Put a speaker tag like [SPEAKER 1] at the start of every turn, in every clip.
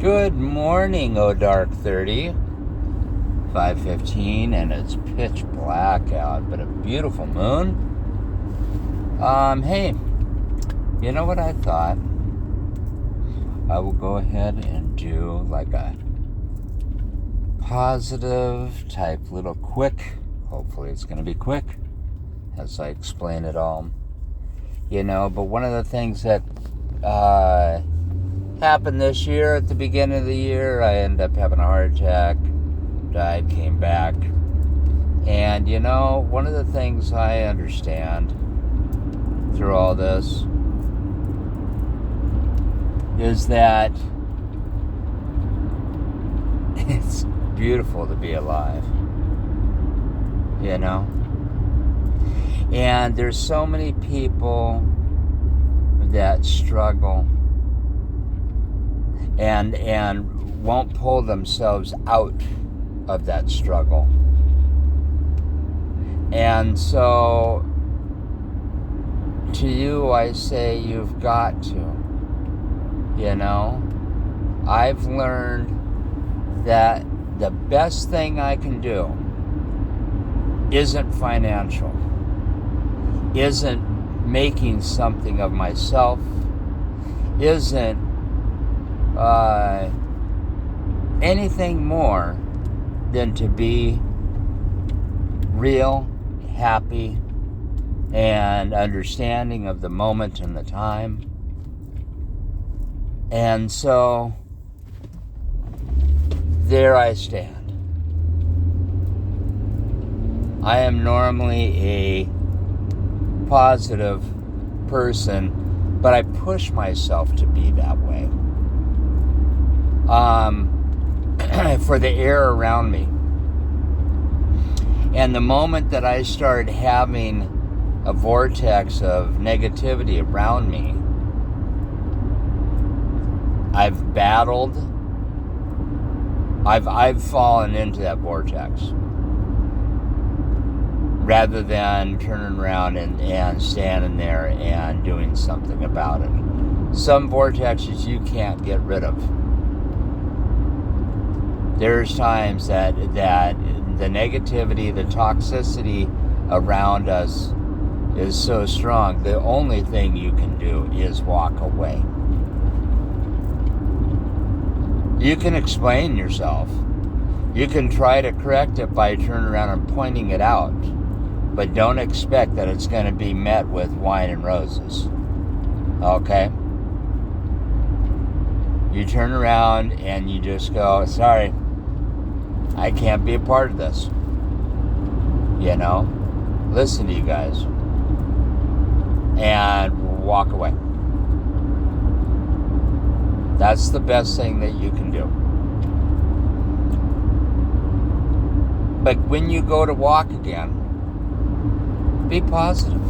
[SPEAKER 1] Good morning, O Dark 30. 5:15, and it's pitch black out, but a beautiful moon. Hey, you know what I thought? I will go ahead and do like a positive type little quick. Hopefully it's going to be quick as I explain it all. But one of the things that happened this year at the beginning of the year, I ended up having a heart attack, died, came back. And one of the things I understand through all this is that it's beautiful to be alive, and there's so many people that struggle and won't pull themselves out of that struggle. And so to you I say, you've got to. I've learned that the best thing I can do isn't financial, isn't making something of myself, isn't anything more than to be real, happy, and understanding of the moment and the time. And so there I stand. I am normally a positive person, but I push myself to be that way. For the air around me. And the moment that I start having a vortex of negativity around me, I've battled, I've fallen into that vortex rather than turning around and standing there and doing something about it. Some vortexes you can't get rid of. There's times that the negativity, the toxicity around us is so strong, the only thing you can do is walk away. You can explain yourself. You can try to correct it by turning around and pointing it out. But don't expect that it's going to be met with wine and roses. Okay? You turn around and you just go, sorry, I can't be a part of this. Listen to you guys. And walk away. That's the best thing that you can do. But when you go to walk again, be positive.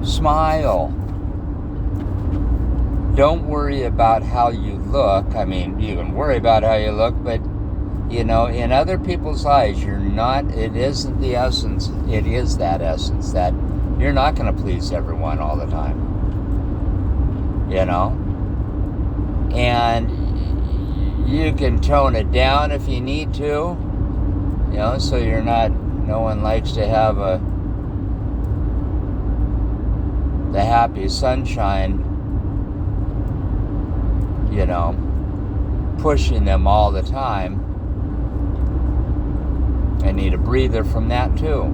[SPEAKER 1] Smile. Don't worry about how you look. I mean, you can worry about how you look, but in other people's eyes, you're not, it isn't the essence. It is that essence that you're not going to please everyone all the time. And you can tone it down if you need to, so you're not, no one likes to have the happy sunshine, pushing them all the time. I need a breather from that too.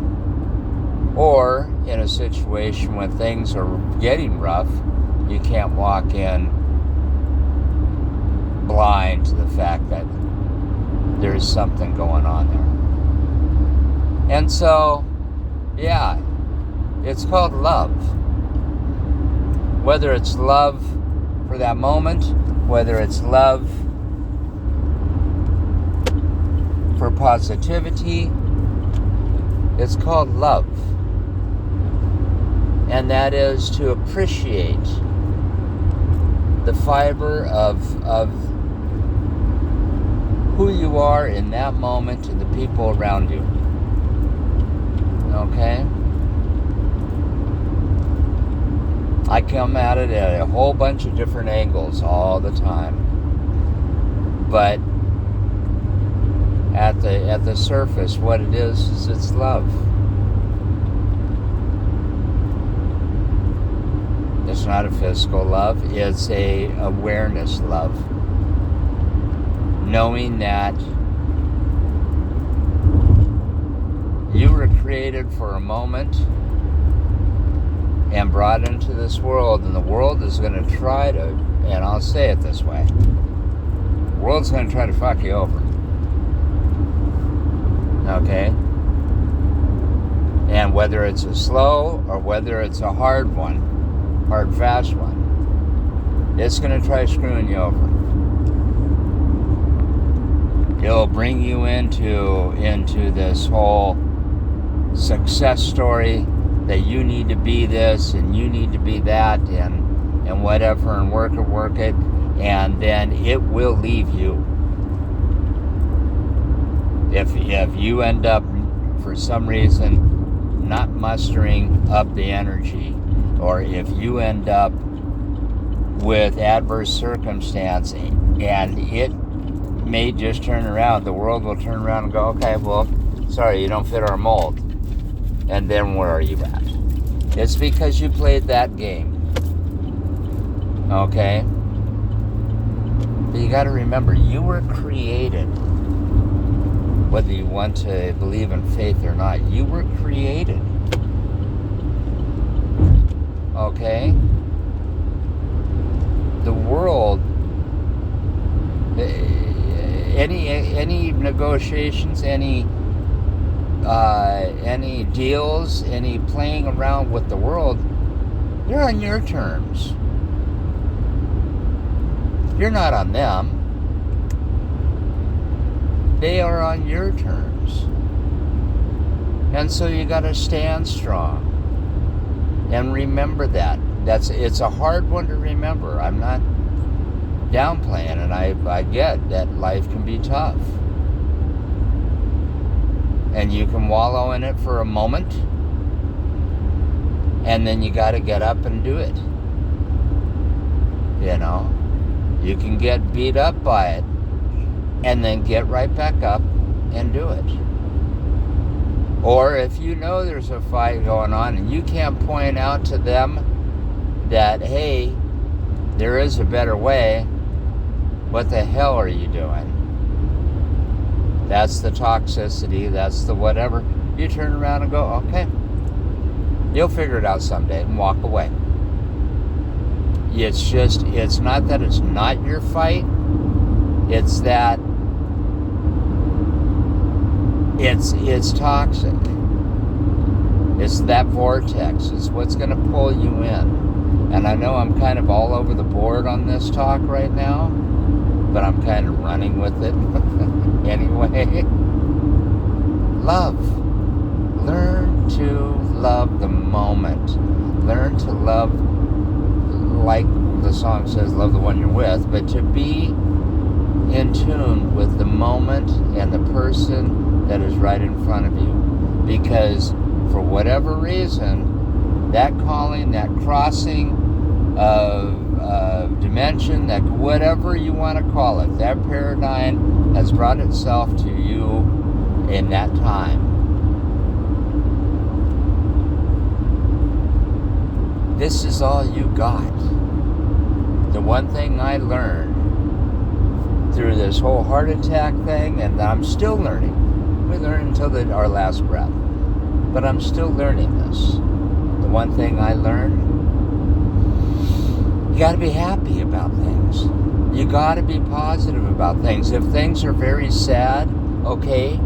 [SPEAKER 1] Or in a situation when things are getting rough, you can't walk in blind to the fact that there's something going on there. And so, yeah, it's called love. Whether it's love for that moment, whether it's love for positivity, it's called love. And that is to appreciate the fiber of who you are in that moment and the people around you. Okay? I come at it at a whole bunch of different angles all the time. But at the surface, what it is it's love. It's not a physical love, it's a awareness love. Knowing that you were created for a moment and brought into this world, and the world is going to try to, and I'll say it this way, the world's going to try to fuck you over. Okay? And whether it's a slow or whether it's a hard one, hard, fast one, it's going to try screwing you over. It'll bring you into this whole success story that you need to be this and you need to be that and whatever, and work it, and then it will leave you. If you end up for some reason not mustering up the energy, or if you end up with adverse circumstance and it may just turn around, the world will turn around and go, okay, well, sorry, you don't fit our mold. And then where are you at? It's because you played that game. Okay? But you got to remember, you were created. Whether you want to believe in faith or not, you were created. Okay? The world, any negotiations, any deals, any playing around with the world, they're on your terms. You're not on them. They are on your terms. And so you got to stand strong. And remember that. It's a hard one to remember. I'm not downplaying, and I get that life can be tough. And you can wallow in it for a moment, and then you got to get up and do it. You know? You can get beat up by it, and then get right back up and do it. Or if you know there's a fight going on and you can't point out to them that, hey, there is a better way, what the hell are you doing? That's the toxicity, that's the whatever. You turn around and go, okay, you'll figure it out someday, and walk away. It's not that it's not your fight, it's that it's toxic. It's that vortex. It's what's going to pull you in. And I know I'm kind of all over the board on this talk right now, but I'm kind of running with it anyway. Love. Learn to love the moment. Learn to love, like the song says, love the one you're with, but to be in tune with the moment and the person that is right in front of you. Because for whatever reason, that calling, that crossing of dimension, that whatever you want to call it, that paradigm has brought itself to you in that time. This is all you got. The one thing I learned through this whole heart attack thing, and I'm still learning. We learn until our last breath. But I'm still learning this. The one thing I learned, you got to be happy about things. You got to be positive about things. If things are very sad, okay,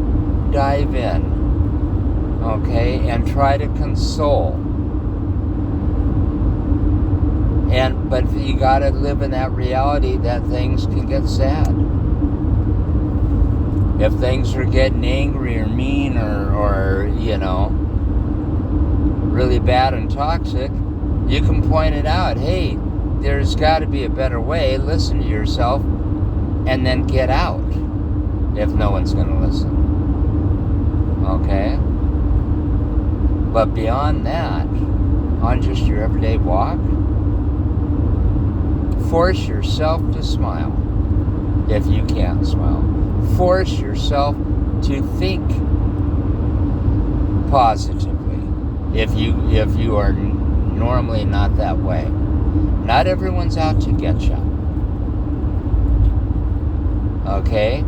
[SPEAKER 1] dive in. Okay, and try to console. But you got to live in that reality that things can get sad. If things are getting angry or mean or you know, really bad and toxic, you can point it out. Hey, there's got to be a better way. Listen to yourself and then get out if no one's going to listen. Okay? But beyond that, on just your everyday walk, Force yourself to smile if you can't smile. Force yourself to think positively if you are normally not that way. Not everyone's out to get you. Okay?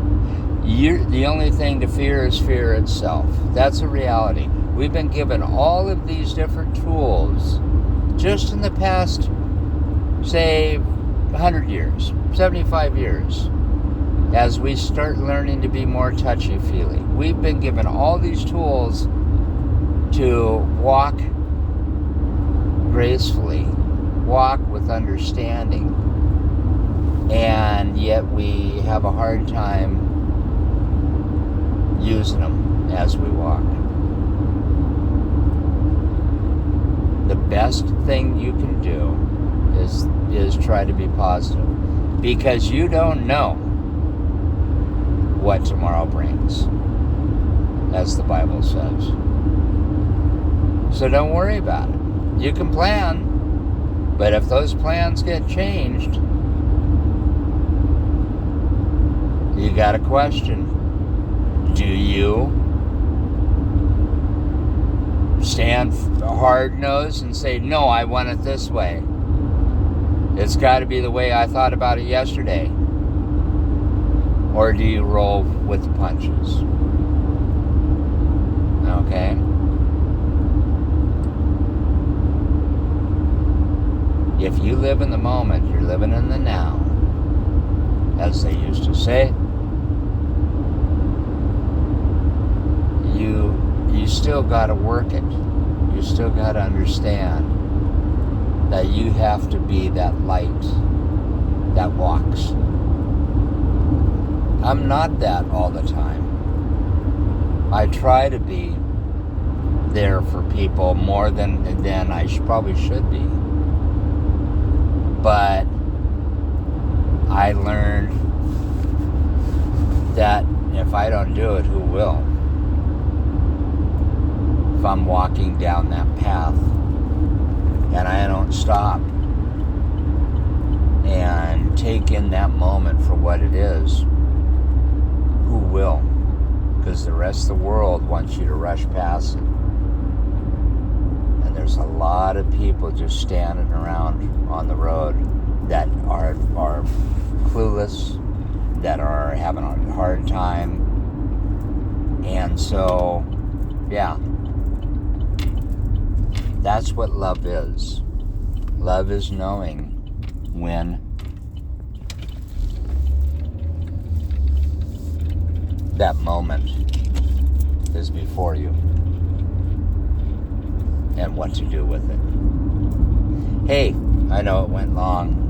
[SPEAKER 1] The only thing to fear is fear itself. That's a reality. We've been given all of these different tools just in the past, say, 100 years, 75 years, as we start learning to be more touchy-feely. We've been given all these tools to walk gracefully, walk with understanding, and yet we have a hard time using them as we walk. The best thing you can do is try to be positive, because you don't know what tomorrow brings, as the Bible says. So don't worry about it. You can plan, but if those plans get changed, you got a question. Do you stand hard-nosed and say, no, I want it this way? It's got to be the way I thought about it yesterday. Or do you roll with the punches? Okay? If you live in the moment, you're living in the now, as they used to say. You still got to work it. You still got to understand that you have to be that light that walks. I'm not that all the time. I try to be there for people more than I probably should be. But I learned that if I don't do it, who will? If I'm walking down that path and I don't stop and take in that moment for what it is, who will? Because the rest of the world wants you to rush past it. And there's a lot of people just standing around on the road that are clueless, that are having a hard time. And so, yeah, that's what love is. Love is knowing when that moment is before you and what to do with it. Hey, I know it went long.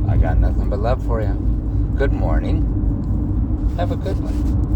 [SPEAKER 1] I got nothing but love for you. Good morning. Have a good one.